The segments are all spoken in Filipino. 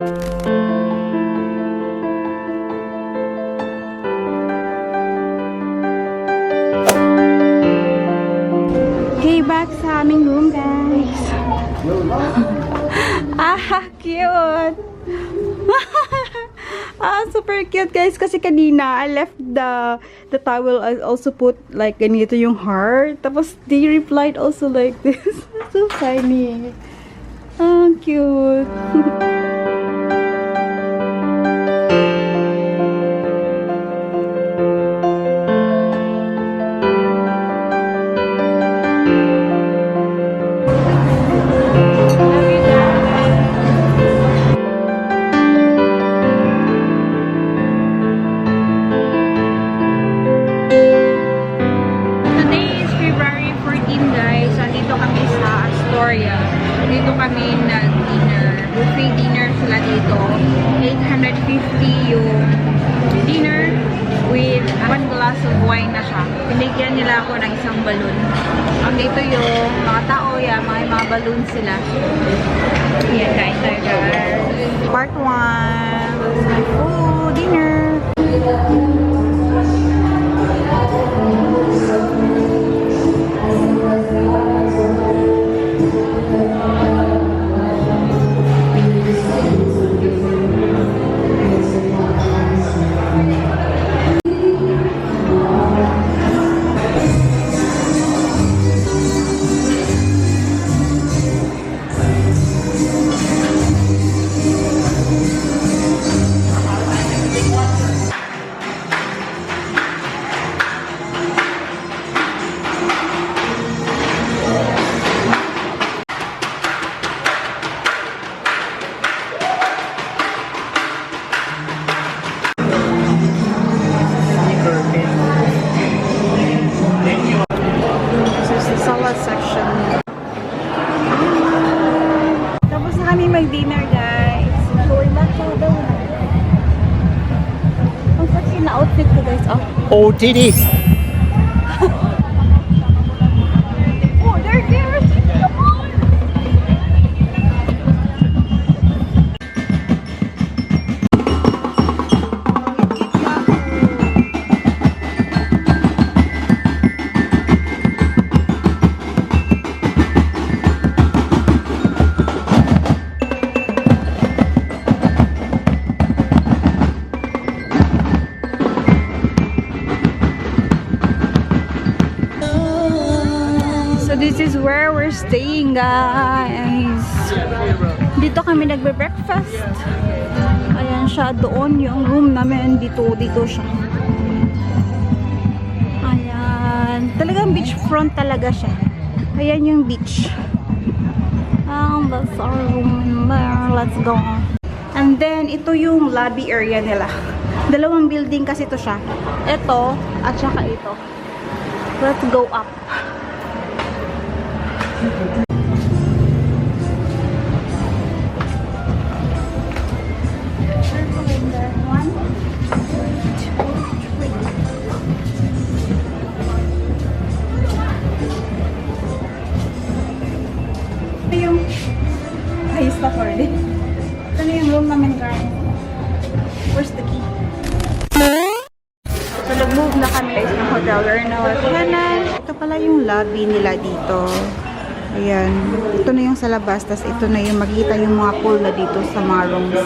Okay, back sa aming room, guys. Cute! Super cute, guys. Kasi kanina, I left the towel. I also put, like, ganito yung heart. Tapos, they replied also like this. So funny. Cute. Dito kami nag-dinner. Buffet dinner sila dito. 850 yung dinner with 1 glass of wine na siya. Pinigyan nila ako ng isang balloon. Dito yung mga tao, mga balloon sila. Yan, kain tayo guys. Part 1. This is my food dinner. Dinner, guys. So, ang sexy na outfit ko, guys. OTD. Oh, they're here. Come on. So this is where we're staying, guys. Dito kami nagbe-breakfast. Ayan siya doon, yung room namin dito siya. Ayan, talagang beachfront talaga siya. Ayan yung beach. That's our room there. Let's go. And then ito yung lobby area nila. Dalawang building kasi ito siya. Ito at saka ito. Let's go up. Ayos na for it. Ito na yung room namin, guys. Where's the key? So, nag-move na kami sa hotel. We're now at Henann. Ito pala yung lobby nila dito. Ayan. Ito na yung sa labas. Tapos ito na yung makikita yung mga pool na dito sa mga rooms.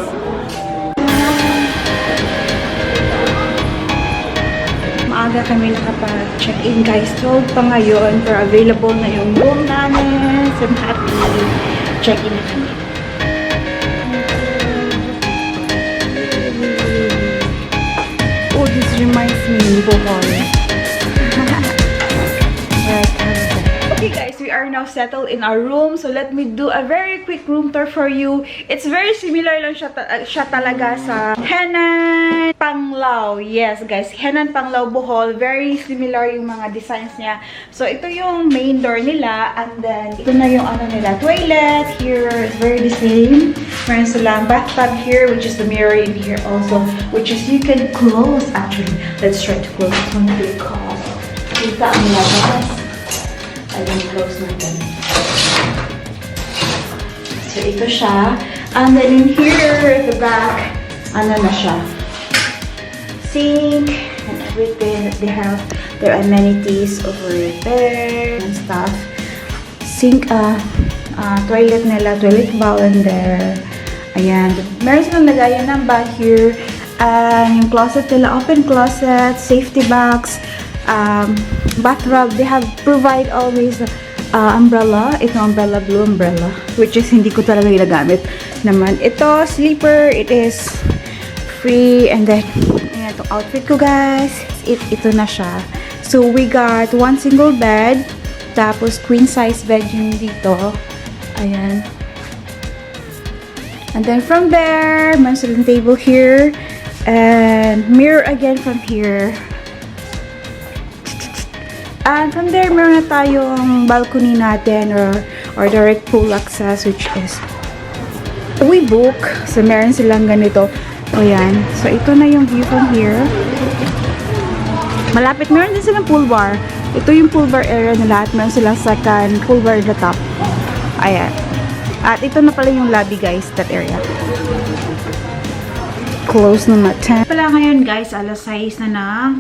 Maaga kami nakapag-check-in, guys. 12 pa ngayon. Pero available na yung room namin. So, I'm happy. Check-in na kami. Oh, this reminds me of Bohol. Okay guys, we are now settled in our room. So let me do a very quick room tour for you. It's very similar lang siya talaga sa Henann Panglao. Yes guys, Henann Panglao Bohol. Very similar yung mga designs niya. So ito yung main door nila. And then ito na yung ano nila. Toilet here is very the same. Meron silang bathtub here, which is the mirror in here also. Which is you can close actually. Let's try to close this one because kita ang labas. Ayun, close natin. So, ito siya. And then in here, at the back, ano na siya? Sink and everything that they have. Their amenities over there and stuff. Sink, toilet nila, toilet bowl in there. Ayan. Meron silang lagayan ng bag here. And yung closet nila, open closet, safety box, bathrobe. They have provide always umbrella. Ito umbrella, blue umbrella. Which is hindi ko talaga ginagamit naman. Ito, sleeper. It is free. And then, ayan itong outfit ko guys. Ito na siya. So, we got one single bed. Tapos, queen size bed yung dito. Ayan. And then, from there, may silang table here. And mirror again from here. And from there, meron na tayong balcony natin or direct pool access, which is we book. So, meron silang ganito. Ayan. So, ito na yung view from here. Malapit, meron din silang pool bar. Ito yung pool bar area nila at meron silang second pool bar at the top. Ayan. At ito na pala yung lobby guys, that area. Close na mata. Pala ngayon guys, alas 6 na ng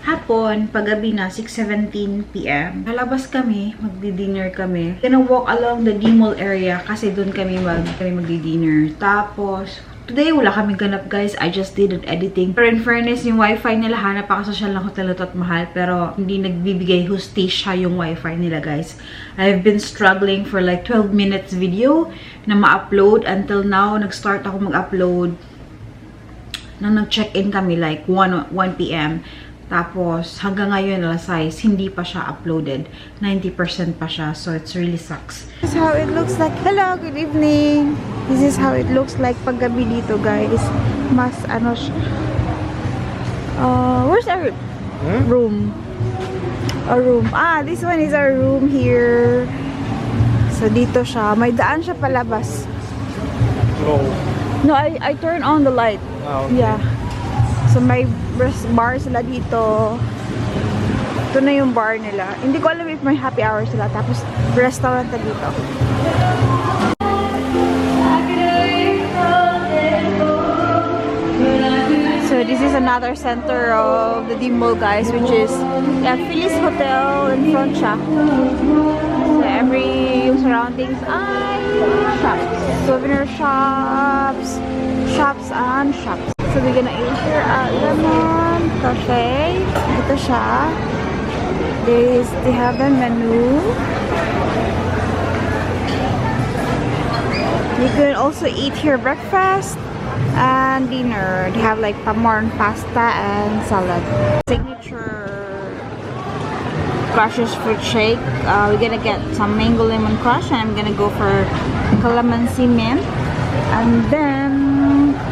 hapon, paggabi na, 6:17 PM. Lalabas kami, magdi-dinner kami. Gonna walk along the D-Mall area kasi doon kami magdi-dinner. Tapos, today, wala kaming ganap guys. I just did an editing. Pero in fairness, yung wifi nila, napakasosyal ng hotel at mahal. Pero hindi nagbibigay hustisya yung wifi nila guys. I've been struggling for like 12 minutes video na ma-upload. Until now, nag-start ako mag-upload. Nang nag-check-in kami like 1 PM. Tapos, hanggang ngayon, alas 6, hindi pa siya uploaded. 90% pa siya. So, it really sucks. This is how it looks like. Hello, good evening. This is how it looks like paggabi dito, guys. Mas, ano siya. Where's our room? Our room. Ah, this one is our room here. So, dito siya. May daan siya palabas. No, I turn on the light. Oh, okay. Yeah. So, may bar sila dito. Ito na yung bar nila. Hindi ko alam if may happy hour sila. Tapos, restaurant na dito. So, this is another center of the D-Mall, guys, which is Philly's Hotel in front siya. So, yung surroundings ay shops. Souvenir shops, shops and shops. So, we're gonna eat here at Lemon Cafe. Ito siya. They have a menu. You can also eat here breakfast and dinner. They have like pamorn, pasta, and salad. Signature Crush's fruit shake. We're gonna get some mango lemon crush, and I'm gonna go for calamansi mint. And then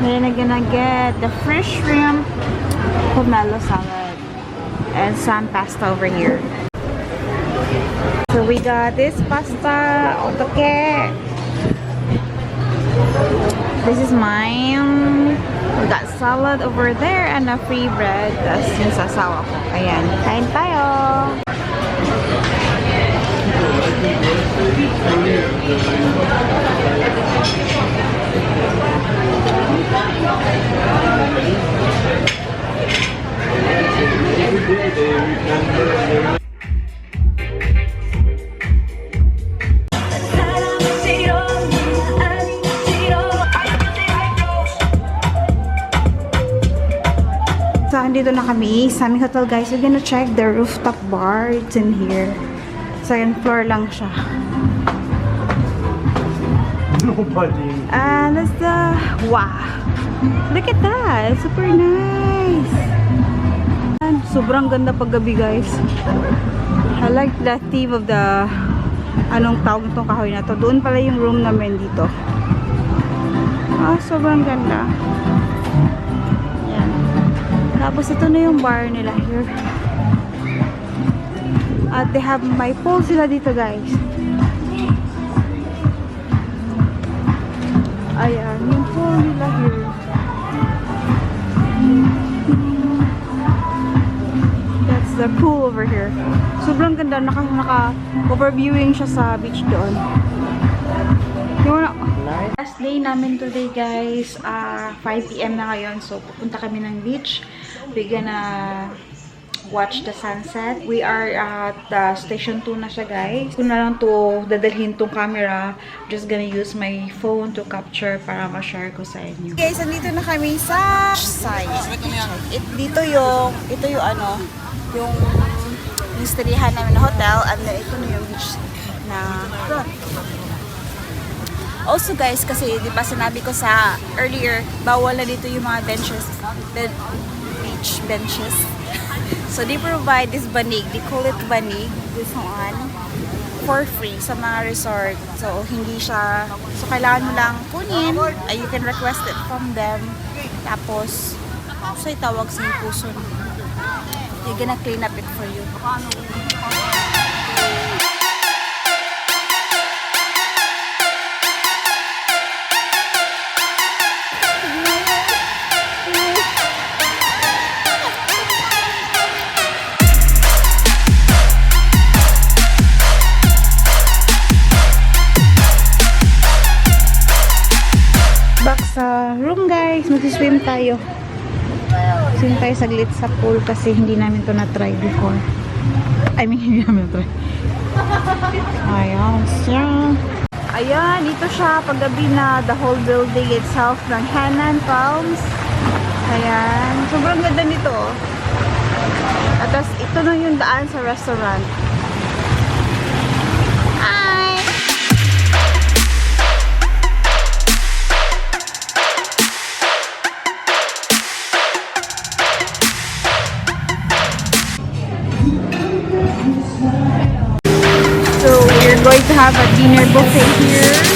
we're gonna get the fresh shrimp pomelo salad and some pasta over here. So we got this pasta, otoke. This is mine. We got salad over there and a free bread. That's yung sasawa ko. Ayan, kain tayo. So, andito na kami sa aming hotel, guys. We're gonna check the rooftop bar. It's in here. Second floor lang siya. Nobody. And that's the... Wow! Look at that! It's super nice! And sobrang ganda paggabi, guys. I like the theme of the... Anong tawag itong kahoy na to. Doon pala yung room namin dito. Ah, sobrang ganda. Yan. Tapos ito na yung bar nila here. At they have my pool sila dito, guys. Ayan, yung pool nila here. That's the pool over here. Sobrang ganda. Naka-overviewing siya sa beach doon. Last day namin today, guys. 5 PM na ngayon. So, pupunta kami ng beach. We're gonna watch the sunset. We are at station 2 na siya, guys. Kung na lang to dadalhin tong camera, just gonna use my phone to capture para ma-share ko sa inyo. Guys, andito na kami sa side. Ito yung yung istoryahan namin na hotel, and then ito na yung beach na front. Also guys, kasi di ba sinabi ko sa earlier, bawal na dito yung mga benches, beach benches. So they provide this banig, they call it banig, this one, for free sa mga resort. So hindi siya, so kailangan mo lang kunin, you can request it from them. Tapos, so itawag sa puso. They're gonna clean up it for you. Back sa room, guys. Mag-swim tayo. Swim tayo saglit sa pool kasi hindi namin to na-try before. I mean, hindi namin na-try. Ayan siya. Ayan, dito siya paggabi na the whole building itself ng Henann Palm. Ayan. Sobrang ganda nito. At tas, ito na yung daan sa restaurant. So we're going to have a dinner buffet here.